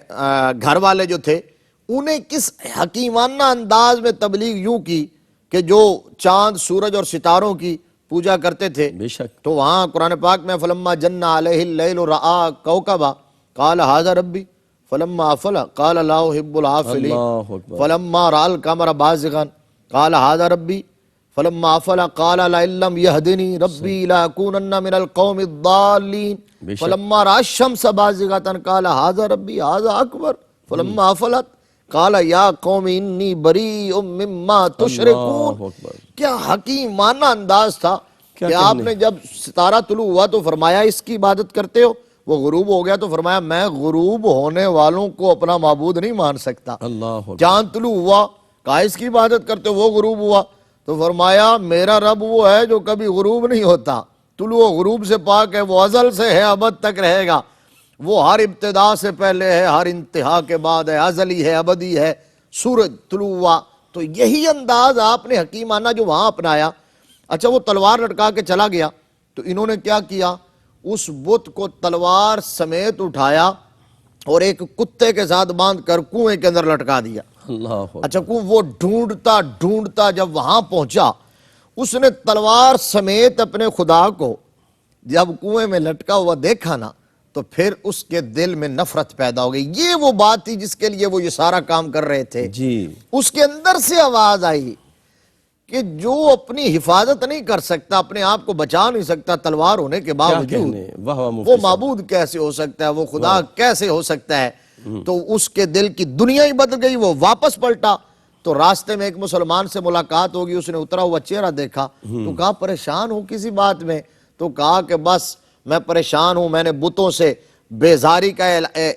گھر والے جو تھے انہیں کس حکیمانہ انداز میں تبلیغ یوں کی کہ جو چاند، سورج اور ستاروں کی پوجا کرتے تھے۔ بے شک، تو وہاں قرآن پاک میں فلما جن علیہ اللیل رآ کوكبا قال هذا ربی فلما افل قال لا احب العافلین اللہ اکبر، فلما رأى القمر بازغا قال هذا ربی فلما افل قال لئن لم يهدني ربی لاكونن من القوم الضالین بے شک، فلما رأى الشمس بازغة قال هذا ربی هذا اکبر فلما افلت قال یا قوم انی بریء مما تشرکون۔ اللہ اکبر، کیا حکیمانہ انداز تھا کیا کہ آپ کہنے، نے جب ستارہ طلوع ہوا تو فرمایا اس کی عبادت کرتے ہو، وہ غروب ہو گیا تو فرمایا میں غروب ہونے والوں کو اپنا معبود نہیں مان سکتا۔ اللہ اکبر، چاند طلوع ہوا، کہا اس کی عبادت کرتے ہو، وہ غروب ہوا تو فرمایا میرا رب وہ ہے جو کبھی غروب نہیں ہوتا، طلوع و غروب سے پاک ہے، وہ ازل سے ہے ابد تک رہے گا۔ وہ ہر ابتدا سے پہلے ہے، ہر انتہا کے بعد ہے، ازلی ہے، ابدی ہے، سورج طلوع ہوا۔ تو یہی انداز آپ نے حکیمانہ جو وہاں اپنایا۔ اچھا وہ تلوار لٹکا کے چلا گیا تو انہوں نے کیا کیا، اس بت کو تلوار سمیت اٹھایا اور ایک کتے کے ساتھ باندھ کر کنویں کے اندر لٹکا دیا۔ اللہ اچھا وہ ڈھونڈتا ڈھونڈتا جب وہاں پہنچا، اس نے تلوار سمیت اپنے خدا کو جب کنویں میں لٹکا ہوا دیکھا نا، تو پھر اس کے دل میں نفرت پیدا ہو گئی۔ یہ وہ بات تھی جس کے لیے وہ یہ سارا کام کر رہے تھے۔ جی اس کے اندر سے آواز آئی کہ جو اپنی حفاظت نہیں کر سکتا، اپنے آپ کو بچا نہیں سکتا تلوار ہونے کے کیا باوجود، کہنے، واہ واہ وہ مفتی صاحب۔ معبود کیسے ہو سکتا ہے، وہ خدا کیسے ہو سکتا ہے؟ تو اس کے دل کی دنیا ہی بدل گئی، وہ واپس پلٹا۔ تو راستے میں ایک مسلمان سے ملاقات ہوگی، اس نے اترا ہوا چہرہ دیکھا تو کہا پریشان ہوں کسی بات میں؟ تو کہا کہ بس میں پریشان ہوں، میں نے بتوں سے بیزاری کا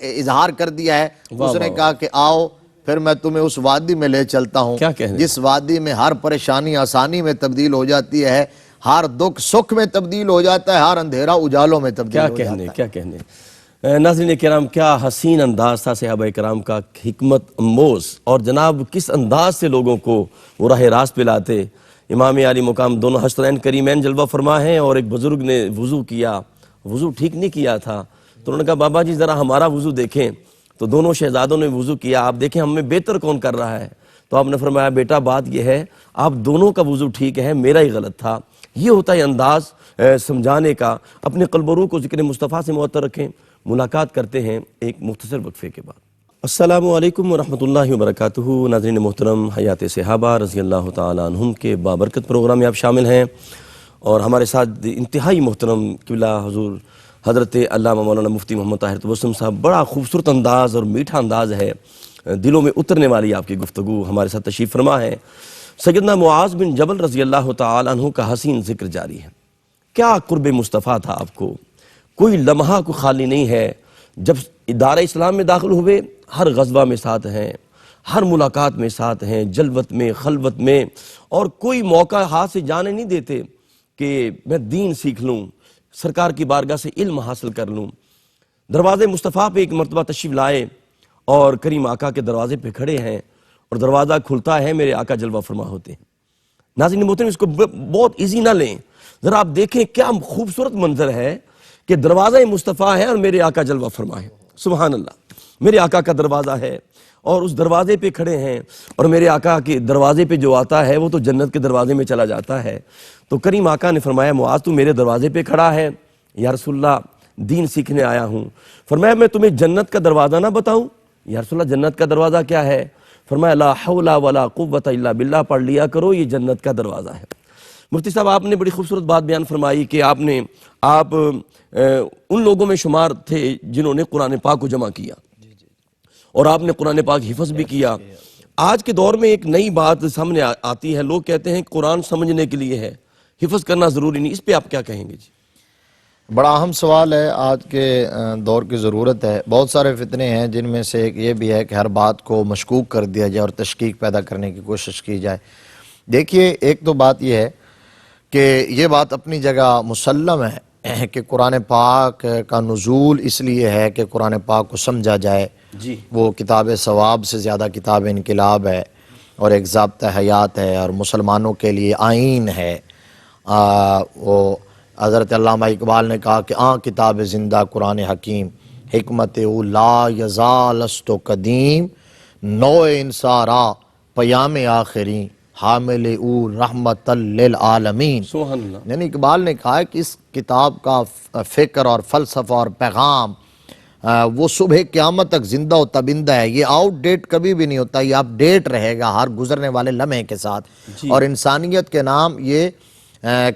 اظہار کر دیا ہے۔ اس نے کہا کہ آؤ پھر میں تمہیں اس وادی میں لے چلتا ہوں کیا کہنے، جس وادی میں ہر پریشانی آسانی میں تبدیل ہو جاتی ہے، ہر دکھ سکھ میں تبدیل ہو جاتا ہے، ہر اندھیرا اجالوں میں تبدیل کیا ہو جاتا کہنے، ہے۔ کیا کہنے۔ ناظرین کرام، کیا حسین انداز تھا صحابہ کرام کا، حکمت اموز، اور جناب کس انداز سے لوگوں کو وہ راہ راست پہ لاتے۔ امام علی مقام دونوں حسنین کریمین جلوہ فرما ہیں، اور ایک بزرگ نے وضو کیا، وضو ٹھیک نہیں کیا تھا، تو انہوں نے کہا بابا جی ذرا ہمارا وضو دیکھیں۔ تو دونوں شہزادوں نے وضو کیا، آپ دیکھیں ہم میں بہتر کون کر رہا ہے؟ تو آپ نے فرمایا بیٹا بات یہ ہے، آپ دونوں کا وضو ٹھیک ہے، میرا ہی غلط تھا۔ یہ ہوتا ہے انداز سمجھانے کا۔ اپنے قلب و روح کو ذکر مصطفیٰ سے معطر رکھیں۔ ملاقات کرتے ہیں ایک مختصر وقفے کے بعد۔ السلام علیکم ورحمۃ اللہ وبرکاتہ۔ ناظرین محترم، حیات صحابہ رضی اللہ تعالیٰ عنہم کے بابرکت پروگرام میں آپ شامل ہیں، اور ہمارے ساتھ انتہائی محترم قبلہ حضور حضرت علامہ مولانا مفتی محمد طاہر تبسم صاحب۔ بڑا خوبصورت انداز اور میٹھا انداز ہے، دلوں میں اترنے والی آپ کی گفتگو، ہمارے ساتھ تشریف فرما ہے۔ سیدنا معاذ بن جبل رضی اللہ تعالیٰ عنہ کا حسین ذکر جاری ہے۔ کیا قرب مصطفیٰ تھا آپ کو، کوئی لمحہ کو خالی نہیں ہے۔ جب دار اسلام میں داخل ہوئے، ہر غزوہ میں ساتھ ہیں، ہر ملاقات میں ساتھ ہیں، جلوت میں، خلوت میں، اور کوئی موقع ہاتھ سے جانے نہیں دیتے کہ میں دین سیکھ لوں، سرکار کی بارگاہ سے علم حاصل کر لوں۔ دروازے مصطفیٰ پہ ایک مرتبہ تشریف لائے اور کریم آقا کے دروازے پہ کھڑے ہیں، اور دروازہ کھلتا ہے، میرے آقا جلوہ فرما ہوتے ہیں۔ ناظرین محترم، اس کو بہت ایزی نہ لیں، ذرا آپ دیکھیں کیا خوبصورت منظر ہے کہ دروازہ مصطفیٰ ہے اور میرے آقا جلوہ فرما ہے۔ سبحان اللہ، میرے آقا کا دروازہ ہے اور اس دروازے پہ کھڑے ہیں، اور میرے آقا کے دروازے پہ جو آتا ہے وہ تو جنت کے دروازے میں چلا جاتا ہے۔ تو کریم آقا نے فرمایا معاذ تو میرے دروازے پہ کھڑا ہے، یا رسول اللہ دین سیکھنے آیا ہوں۔ فرمایا میں تمہیں جنت کا دروازہ نہ بتاؤں؟ یا رسول اللہ جنت کا دروازہ کیا ہے؟ فرمایا لا حول ولا قوت الا باللہ، پڑھ لیا کرو یہ جنت کا دروازہ ہے۔ مفتی صاحب آپ نے بڑی خوبصورت بات بیان فرمائی کہ آپ ان لوگوں میں شمار تھے جنہوں نے قرآن پاک کو جمع کیا، اور آپ نے قرآن پاک حفظ بھی کیا۔ آج کے دور میں ایک نئی بات سامنے آتی ہے، لوگ کہتے ہیں قرآن سمجھنے کے لیے ہے، حفظ کرنا ضروری نہیں۔ اس پہ آپ کیا کہیں گے جی؟ بڑا اہم سوال ہے، آج کے دور کی ضرورت ہے۔ بہت سارے فتنے ہیں جن میں سے ایک یہ بھی ہے کہ ہر بات کو مشکوک کر دیا جائے اور تشکیک پیدا کرنے کی کوشش کی جائے۔ دیکھیے ایک تو بات یہ ہے کہ یہ بات اپنی جگہ مسلم ہے کہ قرآن پاک کا نزول اس لیے ہے کہ قرآن پاک کو سمجھا جائے۔ جی، وہ کتاب ثواب سے زیادہ کتاب انقلاب ہے، اور ایک ضابطہ حیات ہے، اور مسلمانوں کے لیے آئین ہے۔ وہ حضرت علامہ اقبال نے کہا کہ کتاب زندہ قرآن حکیم، حکمت او لا یزال است و قدیم، نو انصارا پیام آخری، حامل او رحمت للعالمین۔ سبحان اللہ۔ یعنی اقبال نے کہا کہ اس کتاب کا فکر اور فلسفہ اور پیغام وہ صبح قیامت تک زندہ و تبندہ ہے، یہ آؤٹ ڈیٹ کبھی بھی نہیں ہوتا، یہ اپ ڈیٹ رہے گا ہر گزرنے والے لمحے کے ساتھ۔ اور انسانیت کے نام یہ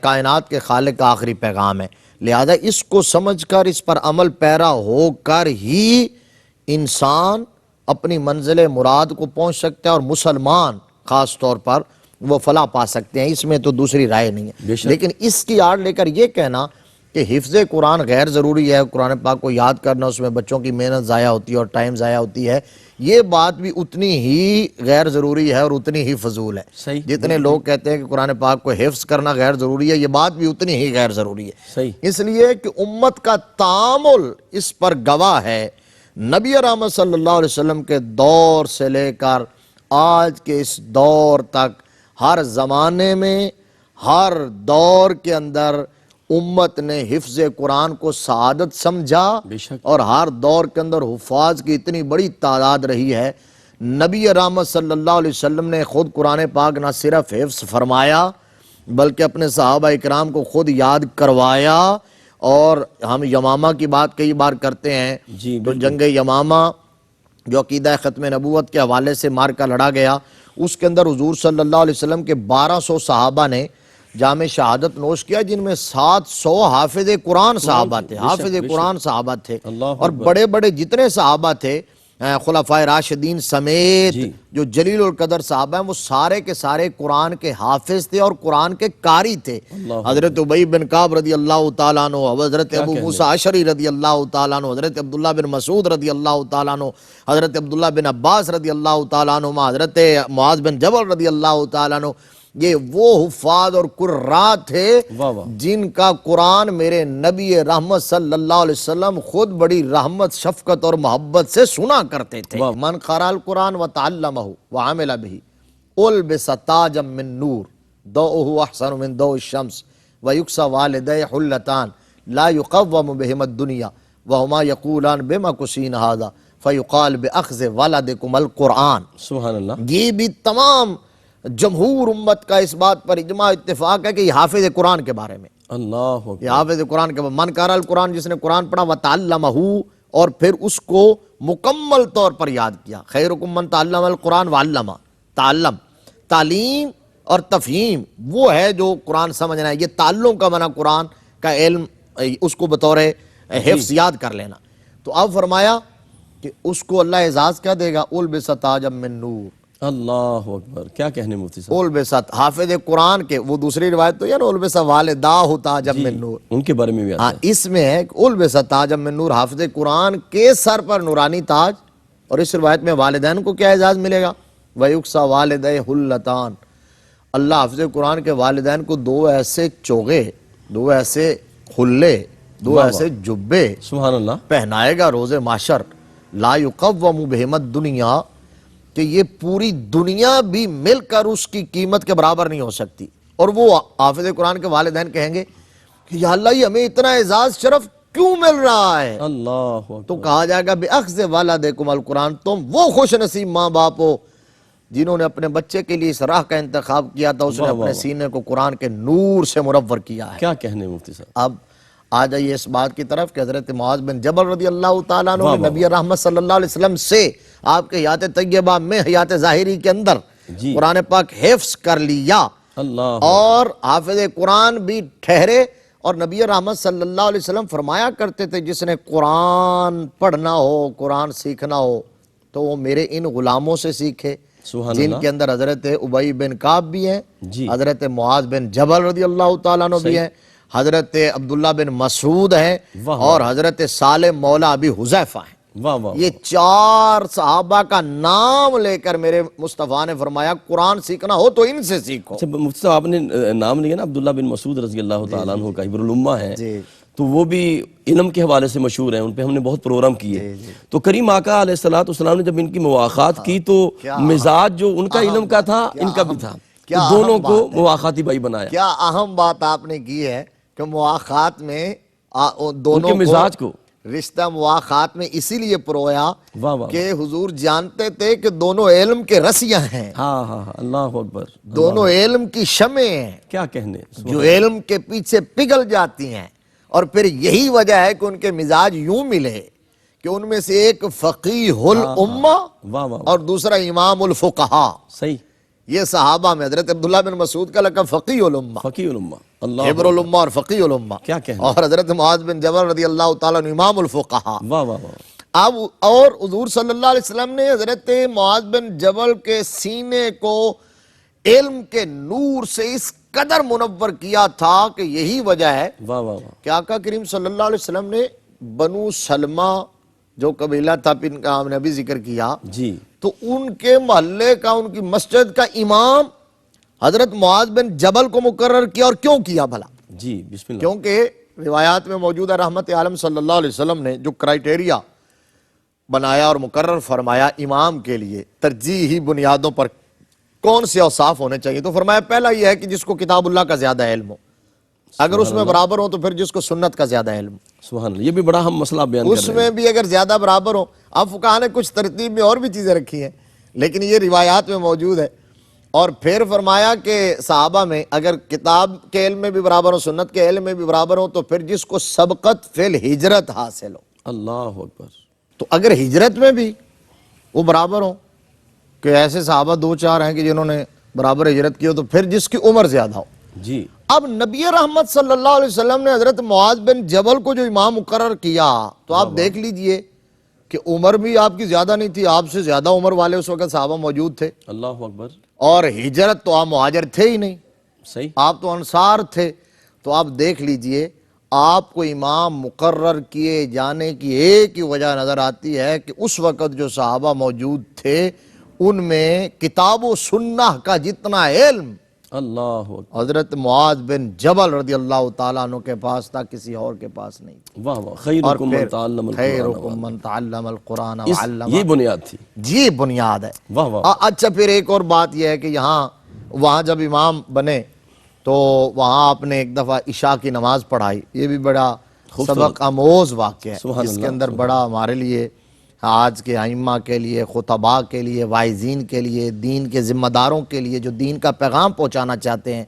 کائنات کے خالق کا آخری پیغام ہے، لہذا اس کو سمجھ کر اس پر عمل پیرا ہو کر ہی انسان اپنی منزل مراد کو پہنچ سکتا ہے، اور مسلمان خاص طور پر وہ فلاح پا سکتے ہیں، اس میں تو دوسری رائے نہیں ہے۔ لیکن اس کی آڑ لے کر یہ کہنا کہ حفظ قرآن غیر ضروری ہے، قرآن پاک کو یاد کرنا، اس میں بچوں کی محنت ضائع ہوتی ہے اور ٹائم ضائع ہوتی ہے، یہ بات بھی اتنی ہی غیر ضروری ہے اور اتنی ہی فضول ہے۔ صحیح، جتنے لوگ کہتے ہیں کہ قرآن پاک کو حفظ کرنا غیر ضروری ہے، یہ بات بھی اتنی ہی غیر ضروری ہے۔ صحیح، اس لیے کہ امت کا تعامل اس پر گواہ ہے۔ نبی رحمت صلی اللہ علیہ وسلم کے دور سے لے کر آج کے اس دور تک ہر زمانے میں، ہر دور کے اندر امت نے حفظ قرآن کو سعادت سمجھا، بے شک، اور ہر دور کے اندر حفاظ کی اتنی بڑی تعداد رہی ہے۔ نبی رحمت صلی اللہ علیہ وسلم نے خود قرآن پاک نہ صرف حفظ فرمایا بلکہ اپنے صحابہ اکرام کو خود یاد کروایا۔ اور ہم یمامہ کی بات کئی بار کرتے ہیں، جی تو جنگ یمامہ جو عقیدہ ختم نبوت کے حوالے سے مارکا لڑا گیا، اس کے اندر حضور صلی اللہ علیہ وسلم کے 1200 صحابہ نے جام شہادت نوش کیا، جن میں 700 حافظ قرآن صحابہ تھے، حافظ قرآن صحابہ تھے، اور بڑے بڑے جتنے صحابہ تھے خلفائے راشدین سمیت جو جلیل القدر صحابہ ہیں، وہ سارے کے سارے قرآن کے حافظ تھے اور قرآن کے قاری تھے۔ حضرت ابی بن کعب رضی اللہ تعالیٰ عنہ، حضرت ابو موسیٰ اشعری رضی اللہ تعالیٰ عنہ، حضرت عبداللہ بن مسعود رضی اللہ تعالیٰ عنہ، حضرت عبداللہ بن عباس رضی اللہ تعالیٰ عنہ، حضرت معاذ بن جبل رضی اللہ تعالیٰ عنہ، یہ وہ حفاظ اور قرات تھے جن کا قرآن میرے نبی رحمت صلی اللہ علیہ وسلم خود بڑی رحمت، شفقت اور محبت سے سنا کرتے تھے۔ من قرأ القرآن وتعلمہ وعمل بہ البس تاجا من نور ضوءہ احسن من ضوء الشمس ویکسیٰ والدیہ حلتان لا یقوم بہما الدنیا وہما یقولان بما کسین ھذا فیقال باخذ ولدکم القرآن۔ سبحان اللہ۔ یہ بھی تمام جمہور امت کا اس بات پر اجماع اتفاق ہے کہ یہ حافظ قرآن کے بارے میں، اللہ یہ حافظ قرآن کے بارے میں، من قرأ القرآن، جس نے قرآن پڑھا، وتعلمہ، اور پھر اس کو مکمل طور پر یاد کیا۔ خیرکم من تعلم القرآن وعلمہ، تعلیم اور تفہیم وہ ہے جو قرآن سمجھنا ہے، یہ تعلم کا معنی قرآن کا علم، اس کو بطور حفظ یاد کر لینا۔ تو اب فرمایا کہ اس کو اللہ اعزاز کیا دے گا، البس تاجا من نور۔ اللہ اکبر، کیا کہنے مفتی صاحب۔ البست حافظ قرآن کے، وہ دوسری روایت تو یہ نا البس والداہ تاجا من نور، ان کے بارے میں بھی آتا ہاں ہے۔ اس میں ہے کہ البس تاجا من نور، حافظ قرآن کے سر پر نورانی تاج، اور اس روایت میں والدین کو کیا اعزاز ملے گا، ویکسیٰ والدیہ حلتان، اللہ حافظ قرآن کے والدین کو دو ایسے چوغے، دو ایسے حلے، دو ایسے جبے سبحان اللہ پہنائے گا روز محشر، لا یقوم بہما الدنیا، کہ یہ پوری دنیا بھی مل کر اس کی قیمت کے برابر نہیں ہو سکتی۔ اور وہ حافظ قرآن کے والدین کہیں گے کہ یا اللہ یہ ہمیں اتنا اعزاز شرف کیوں مل رہا ہے؟ اللہ اکبر۔ تو کہا جائے گا بِأَخْذِ وَلَدِكُمْ القرآن، تم وہ خوش نصیب ماں باپ ہو جنہوں نے اپنے بچے کے لیے اس راہ کا انتخاب کیا تھا، اس نے اپنے سینے کو قرآن کے نور سے منور کیا ہے۔ کیا کہنے مفتی صاحب۔ اب آ جائیے اس بات کی طرف کہ حضرت معاذ بن جبل رضی اللہ تعالیٰ عنہ نے نبی رحمت صلی اللہ علیہ وسلم سے آپ کے حیات طیبہ میں، حیات ظاہری کے اندر قرآن پاک حفظ کر لیا، اللہ اور حافظ قرآن بھی ٹھہرے۔ اور نبی رحمت صلی اللہ علیہ وسلم فرمایا کرتے تھے جس نے قرآن پڑھنا ہو، قرآن سیکھنا ہو تو وہ میرے ان غلاموں سے سیکھے، جن کے اندر حضرت ابی بن کعب بھی ہیں، حضرت معاذ بن جبل رضی اللہ تعالیٰ عنہ بھی ہیں، حضرت عبداللہ بن مسعود ہیں، اور حضرت سالم مولا ابی حذیفہ ہیں۔ یہ چار صحابہ کا نام لے کر میرے مصطفیٰ نے فرمایا قرآن سیکھنا ہو تو ان سے سیکھو۔ اچھا مفتی صاحب، آپ نے نام لیا نا عبداللہ بن مسعود رضی اللہ تعالیٰ عنہ کا، حبر الامہ ہے، تو وہ بھی علم کے حوالے سے مشہور ہیں، ان پہ ہم نے بہت پروگرام کیے۔ تو کریم آقا علیہ السلام نے جب ان کی مواخات کی تو مزاج جو ان کا علم کا تھا ان کا بھی تھا، دونوں کو مواخاتی بھائی بنایا۔ کیا اہم بات آپ نے کی ہے کہ مواخات میں دونوں کے مزاج کو رشتہ مواخات میں اسی لیے پرویا کہ حضور جانتے تھے کہ دونوں علم کے رسیاں ہیں، ہاں ہاں اللہ اکبر، دونوں علم کی شمعیں ہیں، کیا کہنے، جو علم کے پیچھے پگھل جاتی ہیں۔ اور پھر یہی وجہ ہے کہ ان کے مزاج یوں ملے کہ ان میں سے ایک فقیہ الامہ اور دوسرا امام الفقہاء۔ صحیح، یہ صحابہ میں حضرت عبداللہ بن مسعود کا لقب فقیہ الامہ، فقیہ الامہ، اللہ حبر الامہ اور فقیہ الامہ، کیا کہنا، اور حضرت معاذ بن جبل رضی اللہ تعالیٰ عنہ امام الفقہاء۔ واہ واہ واہ۔ اب اور حضور صلی اللہ علیہ وسلم نے حضرت معاذ بن جبل کے سینے کو علم کے نور سے اس قدر منور کیا تھا کہ یہی وجہ ہے واہ واہ واہ، کہ آقا کریم صلی اللہ علیہ وسلم نے بنو سلمہ جو قبیلہ تھا، ان کا ہم نے ابھی ذکر کیا، جی تو ان کے محلے کا، ان کی مسجد کا امام حضرت معاذ بن جبل کو مقرر کیا. اور کیوں کیا بھلا؟ جی بسم اللہ. کیونکہ روایات میں موجود ہے رحمت عالم صلی اللہ علیہ وسلم نے جو کرائیٹیریا بنایا اور مقرر فرمایا امام کے لیے ترجیحی بنیادوں پر کون سے اوصاف ہونے چاہیے، تو فرمایا پہلا یہ ہے کہ جس کو کتاب اللہ کا زیادہ علم ہو، اگر اس میں برابر ہو تو پھر جس کو سنت کا زیادہ علم ہو، سبحان اللہ، یہ بھی بڑا ہم مسئلہ بیان کر اس رہے میں بھی اگر زیادہ برابر ہو. اب فقہاء نے کچھ ترتیب میں اور بھی چیزیں رکھی ہیں لیکن یہ روایات میں موجود ہے. اور پھر فرمایا کہ صحابہ میں اگر کتاب کے علم میں بھی برابر ہو، سنت کے علم میں بھی برابر ہو، تو پھر جس کو سبقت فی الہجرت حاصل ہو. اللہ اکبر. تو اگر ہجرت میں بھی وہ برابر ہو، کہ ایسے صحابہ دو چار ہیں کہ جنہوں نے برابر ہجرت کی ہو، تو پھر جس کی عمر زیادہ ہو. جی اب نبی رحمت صلی اللہ علیہ وسلم نے حضرت معاذ بن جبل کو جو امام مقرر کیا، تو آپ دیکھ لیجئے کہ عمر بھی آپ کی زیادہ نہیں تھی، آپ سے زیادہ عمر والے اس وقت صحابہ موجود تھے، اللہ اکبر. اور ہجرت تو آپ مہاجر تھے ہی نہیں، صحیح. آپ تو انصار تھے. تو آپ دیکھ لیجئے آپ کو امام مقرر کیے جانے کی ایک ہی وجہ نظر آتی ہے کہ اس وقت جو صحابہ موجود تھے ان میں کتاب و سنہ کا جتنا علم اللہ اکبر. حضرت معاذ بن جبل رضی اللہ تعالیٰ عنہ کے پاس تھا، کسی اور کے پاس نہیں. واہ واہ. اور خیرکم پھر من تعلم القرآن. خیرکم من تعلم القرآن وعلمہ، یہ بنیاد تھی. یہ بنیاد ہے. واہ واہ. اچھا پھر ایک اور بات یہ ہے کہ وہاں جب امام بنے تو وہاں آپ نے ایک دفعہ عشاء کی نماز پڑھائی. یہ بھی بڑا سبق آموز واقعہ ہے، جس کے اندر بڑا ہمارے لیے، آج کے ائمہ کے لیے، خطباء کے لیے، واعظین کے لیے، دین کے ذمہ داروں کے لیے جو دین کا پیغام پہنچانا چاہتے ہیں،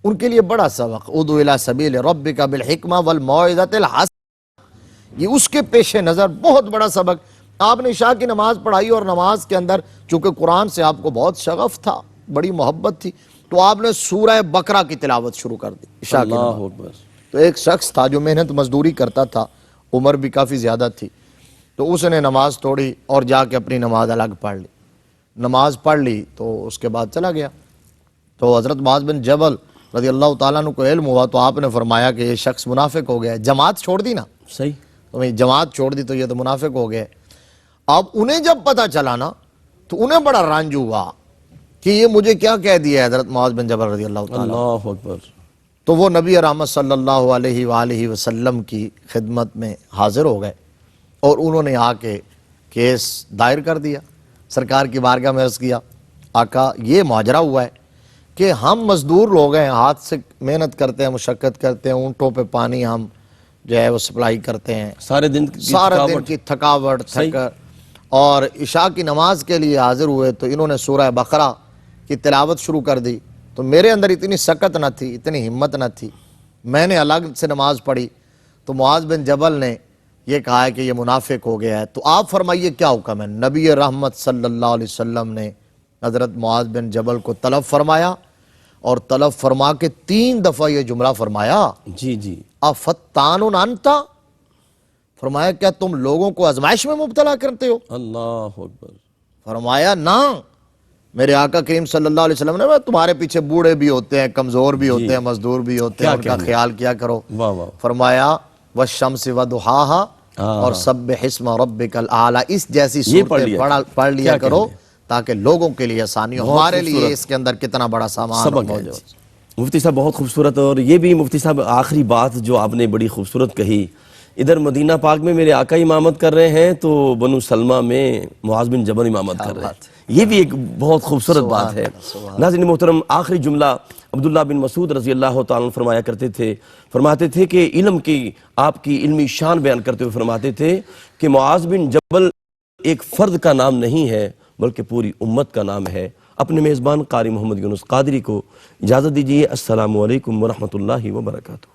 ان کے لیے بڑا سبق. ادعو الی سبیل ربک بالحکمہ والموعظۃ الحسنہ، یہ اس کے پیش نظر بہت بڑا سبق. آپ نے عشاء کی نماز پڑھائی اور نماز کے اندر چونکہ قرآن سے آپ کو بہت شغف تھا، بڑی محبت تھی، تو آپ نے سورہ بقرہ کی تلاوت شروع کر دی عشاء کی نماز. اللہ اکبر. تو ایک شخص تھا جو محنت مزدوری کرتا تھا، عمر بھی کافی زیادہ تھی، تو اس نے نماز توڑی اور جا کے اپنی نماز الگ پڑھ لی. نماز پڑھ لی تو اس کے بعد چلا گیا. تو حضرت معاذ بن جبل رضی اللہ تعالیٰ عنہ کو علم ہوا تو آپ نے فرمایا کہ یہ شخص منافق ہو گیا ہے. جماعت چھوڑ دی نا، صحیح. تو جماعت چھوڑ دی تو یہ تو منافق ہو گئے. اب انہیں جب پتہ چلا نا تو انہیں بڑا رنج ہوا کہ یہ مجھے کیا کہہ دیا ہے حضرت معاذ بن جبل رضی اللہ تعالیٰ. اللہ اکبر. تو وہ نبی رحمت صلی اللہ علیہ وآلہ وسلم کی خدمت میں حاضر ہو گئے اور انہوں نے آ کے کیس دائر کر دیا، سرکار کی بارگاہ میں عرض کیا، آقا یہ ماجرا ہوا ہے کہ ہم مزدور لوگ ہیں، ہاتھ سے محنت کرتے ہیں، مشقت کرتے ہیں، اونٹوں پہ پانی ہم جو ہے وہ سپلائی کرتے ہیں، سارے دن کی تھکاوٹ اور عشاء کی نماز کے لیے حاضر ہوئے تو انہوں نے سورہ بقرہ کی تلاوت شروع کر دی. تو میرے اندر اتنی سکت نہ تھی، اتنی ہمت نہ تھی، میں نے الگ سے نماز پڑھی. تو معاذ بن جبل نے یہ کہا ہے کہ یہ منافق ہو گیا ہے. تو آپ فرمائیے کیا حکم ہے؟ نبی رحمت صلی اللہ علیہ وسلم نے حضرت معاذ بن جبل کو طلب فرمایا اور طلب فرما کے 3 دفعہ یہ جملہ فرمایا، جی جی. افتان انت، فرمایا کیا تم لوگوں کو آزمائش میں مبتلا کرتے ہو؟ اللہ اکبر. فرمایا نہ، میرے آقا کریم صلی اللہ علیہ وسلم نے تمہارے پیچھے بوڑھے بھی ہوتے ہیں، کمزور بھی ہوتے ہیں، مزدور بھی ہوتے ہیں، ان کا خیال کیا کرو. واہ واہ. فرمایا والشمس وضحاہا اور سبح اسم ربک الاعلی، اس جیسی صورتیں پڑھ لیا کرو تاکہ لوگوں کے لیے آسانی ہو. ہمارے لیے اس کے اندر کتنا بڑا سامان موجود ہے. مفتی صاحب بہت خوبصورت. اور یہ بھی مفتی صاحب آخری بات جو آپ نے بڑی خوبصورت کہی، ادھر مدینہ پاک میں میرے آقا امامت کر رہے ہیں تو بنو سلمہ میں معاذ بن جبل امامت کر رہے ہیں. یہ بھی ایک بہت خوبصورت بات ہے. ناظرین محترم، آخری جملہ عبداللہ بن مسعود رضی اللہ تعالیٰ فرمایا کرتے تھے، فرماتے تھے کہ علم کی، آپ کی علمی شان بیان کرتے ہوئے فرماتے تھے کہ معاذ بن جبل ایک فرد کا نام نہیں ہے بلکہ پوری امت کا نام ہے. اپنے میزبان قاری محمد یونس قادری کو اجازت دیجیے. السلام علیکم ورحمۃ اللہ وبرکاتہ.